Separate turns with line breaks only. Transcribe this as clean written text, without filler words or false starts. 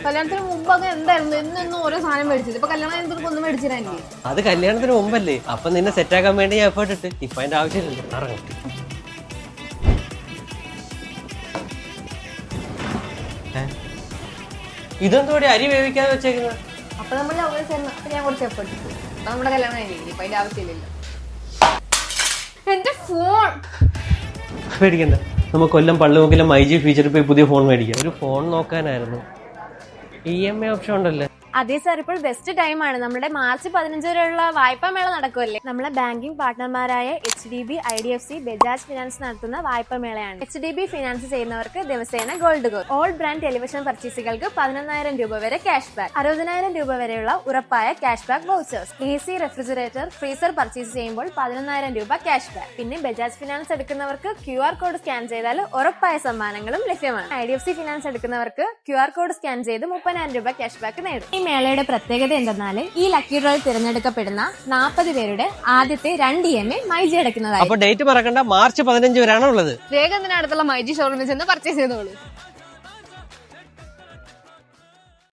കല്യാണത്തിന് മുമ്പൊക്കെ എന്തായിരുന്നു എന്നും ഓരോ സാധനം മേടിച്ചത്. ഇപ്പൊ കല്യാണം കഴിഞ്ഞിട്ട് ഒന്നും മേടിച്ചില്ലേ?
അത് കല്യാണത്തിന് മുമ്പല്ലേ, അപ്പൊ നിന്നെ സെറ്റ് ആക്കാൻ വേണ്ടി ഞാൻ എഫേർട്ട് ഇട്ട്. ഇപ്പൊ അതിന്റെ ആവശ്യമില്ല. ഇതെന്തോടെ അരി വേവിക്കാതെ വെച്ചേക്കുന്നത്?
അപ്പൊ നമ്മൾ അപ്പൊ ഞാൻ കുറച്ച് എഫേർട്ട് ഇട്ടു. അപ്പൊ നമ്മുടെ കല്യാണം കഴിഞ്ഞില്ലേ, ഇപ്പൊ അതിന്റെ ആവശ്യമില്ലല്ലോ. എന്റെ ഫോൺ
മേടിക്കണ്ട, നമുക്ക് കൊല്ലം പള്ളുമുക്കിലും മൈജി ഫീച്ചറിൽ പോയി പുതിയ ഫോൺ മേടിക്കാം. ഒരു ഫോൺ നോക്കാനായിരുന്നു. EMI ഓപ്ഷൻ ഉണ്ടല്ലേ?
അതെ സാർ, ഇപ്പോൾ ബെസ്റ്റ് ടൈമാണ്. നമ്മുടെ മാർച്ച് 15 വരെയുള്ള വായ്പാ മേള നടക്കുമല്ലേ. നമ്മളെ ബാങ്കിംഗ് പാർട്ട്ണർമാരായ HDB, IDFC, ബജാജ് ഫിനാൻസ് നടത്തുന്ന വായ്പാ മേളയാണ്. HDB ഫിനാൻസ് ചെയ്യുന്നവർക്ക് ദിവസേന gold core, all brand television പർച്ചേസുകൾക്ക് 11,000 രൂപ വരെ ക്യാഷ് ബാക്ക്, 60,000 രൂപ വരെയുള്ള ഉറപ്പായ cash back vouchers, AC, refrigerator, freezer purchase ചെയ്യുമ്പോൾ 11,000 രൂപ ക്യാഷ് ബാക്ക്. പിന്നെ ബജാജ് ഫിനാൻസ് എടുക്കുന്നവർക്ക് QR കോഡ് സ്കാൻ ചെയ്താൽ ഉറപ്പായ സമ്മാനങ്ങളും ലഭ്യമാണ്. IDFC ഫിനാൻസ് എടുക്കുന്നവർക്ക് QR കോഡ് സ്കാൻ ചെയ്ത് 30,000 രൂപ ക്യാഷ് ബാക്ക് നേടും. ഈ മേളയുടെ പ്രത്യേകത എന്തെന്നാൽ ഈ ലക്കി ഡ്രോയിൽ തിരഞ്ഞെടുക്കപ്പെടുന്ന 40 പേരുടെ ആദ്യത്തെ 2 EMI മൈജി അടയ്ക്കുന്നതായി.
അപ്പൊ ഡേറ്റ് മറക്കണ്ട, മാർച്ച് 15 വരെയാണ് ഉള്ളത്.
വേഗം തന്നെ അടുത്തുള്ള മൈജി ഷോറൂമിൽ ചെന്ന് പർച്ചേസ് ചെയ്തോളൂ.